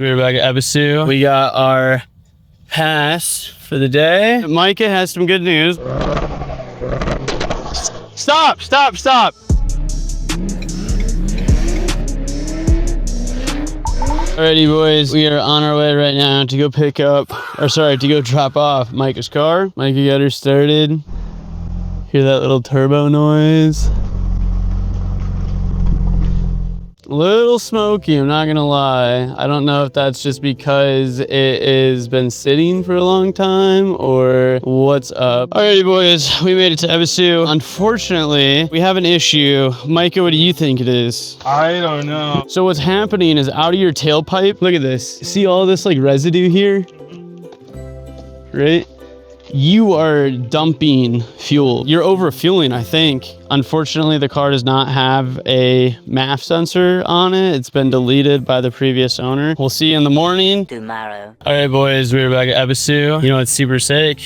We're back at Ebisu. We got our pass for the day. Micah has some good news. Stop, stop, stop. Alrighty, boys, we are on our way right now to go pick up, to go drop off Micah's car. Micah got her started. Hear that little turbo noise? Little smoky, I'm not gonna lie. I don't know if that's just because it has been sitting for a long time or what's up. Alrighty, boys, we made it to Ebisu. Unfortunately, we have an issue. Micah, what do you think it is? I don't know. So what's happening is out of your tailpipe, look at this. See all this like residue here? Right? You are dumping fuel. You're overfueling, I think. Unfortunately, the car does not have a MAF sensor on it. It's been deleted by the previous owner. We'll see you in the morning. Tomorrow. All right, boys, we're back at Ebisu. You know what's super sick?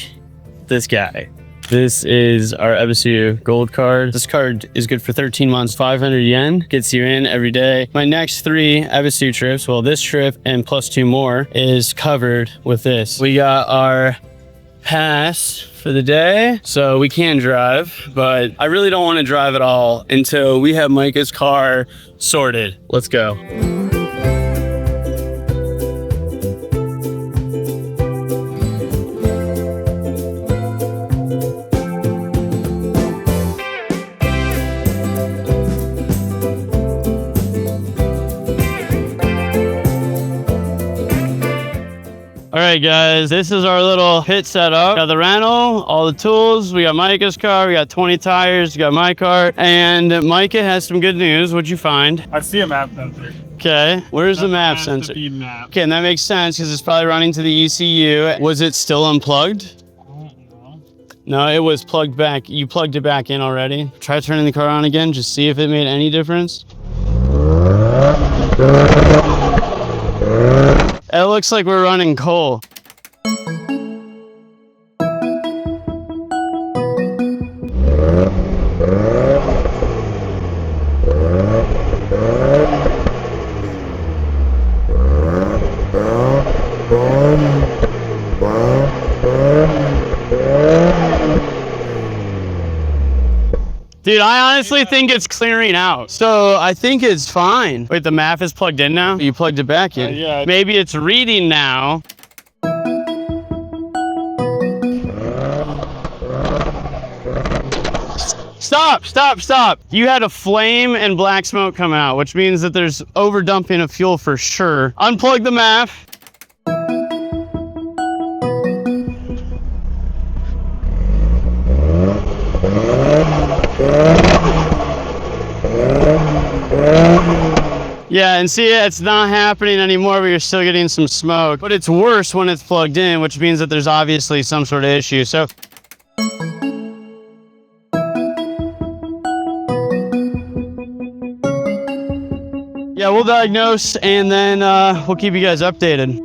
This guy. This is our Ebisu Gold card. This card is good for 13 months, 500 yen. Gets you in every day. My next 3 Ebisu trips, well, this trip and plus 2 more, is covered with this. We got our pass for the day, so we can drive, but I really don't want to drive at all until we have Micah's car sorted. Let's go. All right, guys, this is our little pit setup. Got the rental, all the tools. We got Micah's car. We got 20 tires. We got my car. And Micah has some good news. What'd you find? I see a map sensor. Okay, where's the map sensor? The map. Okay, and that makes sense because it's probably running to the ECU. Was it still unplugged? I don't know. No, it was plugged back. You plugged it back in already. Try turning the car on again. Just see if it made any difference. It looks like we're running coal. Dude, I honestly think it's clearing out. So I think it's fine. Wait, the MAF is plugged in now? You plugged it back in? Yeah. Maybe it's reading now. Stop, stop, stop. You had a flame and black smoke come out, which means that there's overdumping of fuel for sure. Unplug the MAF. Yeah, and see, it's not happening anymore, but you're still getting some smoke. But it's worse when it's plugged in, which means that there's obviously some sort of issue. So yeah, we'll diagnose and then we'll keep you guys updated.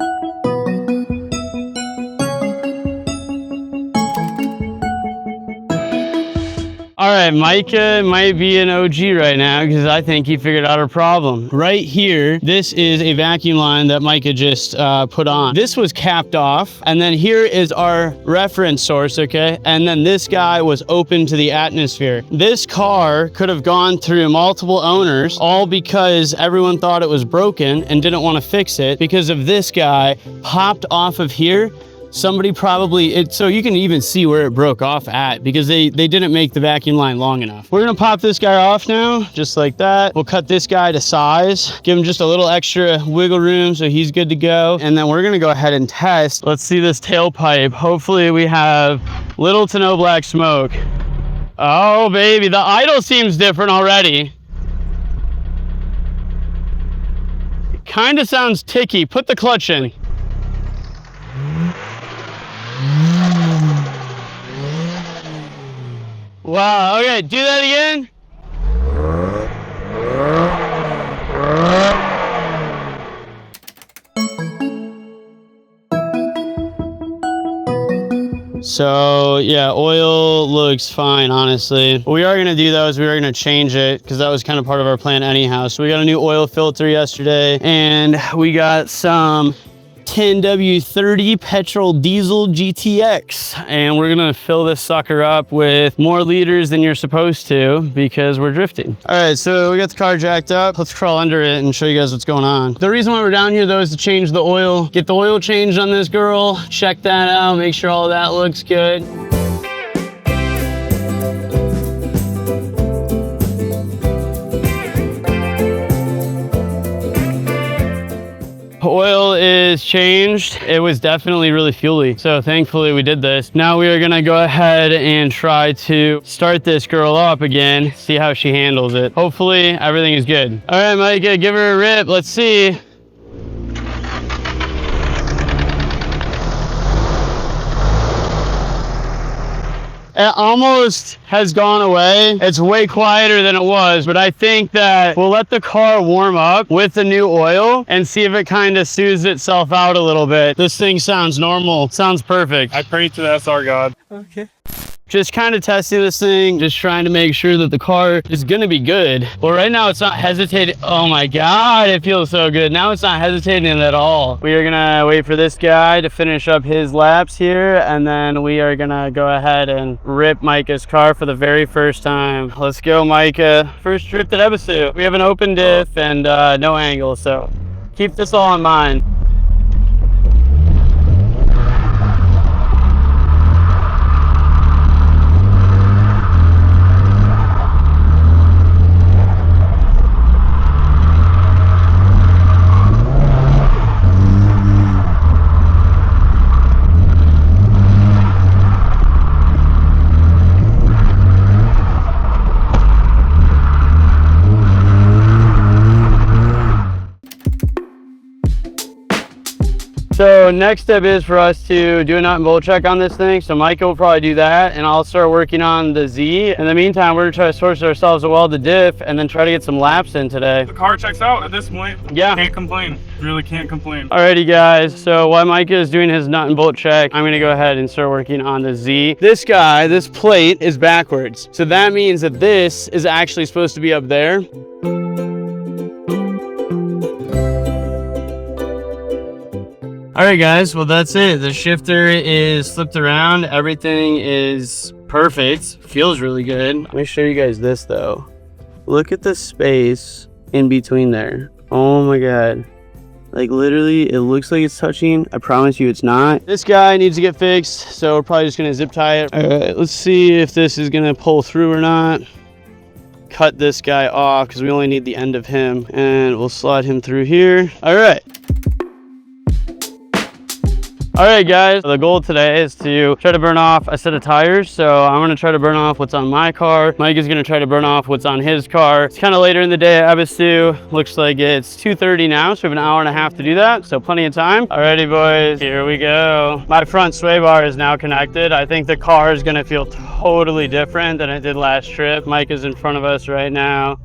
All right, Micah might be an OG right now because I think he figured out our problem. Right here, this is a vacuum line that Micah just put on. This was capped off, and then here is our reference source, okay? And then this guy was open to the atmosphere. This car could have gone through multiple owners, all because everyone thought it was broken and didn't want to fix it because of this guy popped off of here. Somebody probably, so you can even see where it broke off at because they didn't make the vacuum line long enough. We're gonna pop this guy off now, just like that. We'll cut this guy to size, give him just a little extra wiggle room so he's good to go. And then we're gonna go ahead and test. Let's see this tailpipe. Hopefully we have little to no black smoke. Oh baby, the idle seems different already. It kind of sounds ticky. Put the clutch in. Wow, okay, do that again. So yeah, oil looks fine, honestly. What we are gonna do though is we are gonna change it because that was kind of part of our plan anyhow. So we got a new oil filter yesterday, and we got some 10W30 petrol diesel GTX, and we're gonna fill this sucker up with more liters than you're supposed to because we're drifting. All right, so we got the car jacked up. Let's crawl under it and show you guys what's going on. The reason why we're down here though is to change the oil, get the oil changed on this girl, check that out, make sure all of that looks good. Oil is changed. It was definitely really fuely, so thankfully we did this. Now we are gonna go ahead and try to start this girl up again, see how she handles it. Hopefully everything is good. All right, Micah, give her a rip. Let's see. It almost has gone away. It's way quieter than it was, but I think that we'll let the car warm up with the new oil and see if it kind of soothes itself out a little bit. This thing sounds normal, sounds perfect. I pray to the SR God. Okay. Just kind of testing this thing, just trying to make sure that the car is gonna be good. Well, right now it's not hesitating. Oh my God, it feels so good. Now it's not hesitating at all. We are gonna wait for this guy to finish up his laps here, and then we are gonna go ahead and rip Micah's car for the very first time. Let's go, Micah. First trip at Ebisu. We have an open diff and no angle, so keep this all in mind. So next step is for us to do a nut and bolt check on this thing. So Micah will probably do that, and I'll start working on the Z. In the meantime, we're gonna try to source ourselves a welded diff and then try to get some laps in today. The car checks out at this point. Yeah. Can't complain. Really can't complain. Alrighty guys, so while Micah is doing his nut and bolt check, I'm gonna go ahead and start working on the Z. This guy, this plate is backwards. So that means that this is actually supposed to be up there. All right guys, well that's it. The shifter is flipped around. Everything is perfect. Feels really good. Let me show you guys this though. Look at the space in between there. Oh my God. Like literally, it looks like it's touching. I promise you it's not. This guy needs to get fixed, so we're probably just gonna zip tie it. All right, let's see if this is gonna pull through or not. Cut this guy off because we only need the end of him, and we'll slide him through here. All right. All right guys, the goal today is to try to burn off a set of tires. So I'm gonna try to burn off what's on my car. Mike is gonna try to burn off what's on his car. It's kind of later in the day at Ebisu. Looks like it's 2:30 now, so we have an hour and a half to do that. So plenty of time. Alrighty boys, here we go. My front sway bar is now connected. I think the car is gonna feel totally different than it did last trip. Mike is in front of us right now.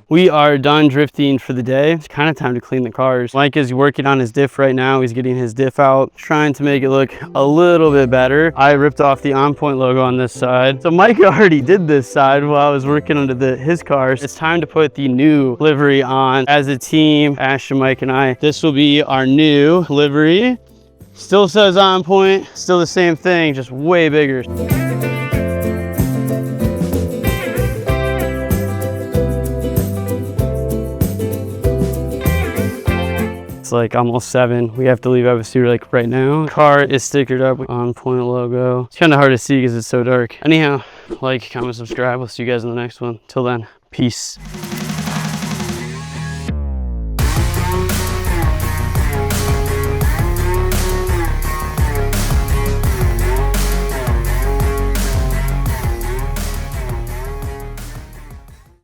We are done drifting for the day. It's kind of time to clean the cars. Mike is working on his diff right now. He's getting his diff out, trying to make it look a little bit better. I ripped off the On Point logo on this side. So Mike already did this side while I was working under his cars. It's time to put the new livery on as a team, Ashton, Mike, and I. This will be our new livery. Still says On Point, still the same thing, just way bigger. Like almost 7. We have to leave Ebisu like right now. Car is stickered up with On Point logo. It's kind of hard to see because it's so dark. Anyhow, like, comment, subscribe. We'll see you guys in the next one. Till then, peace.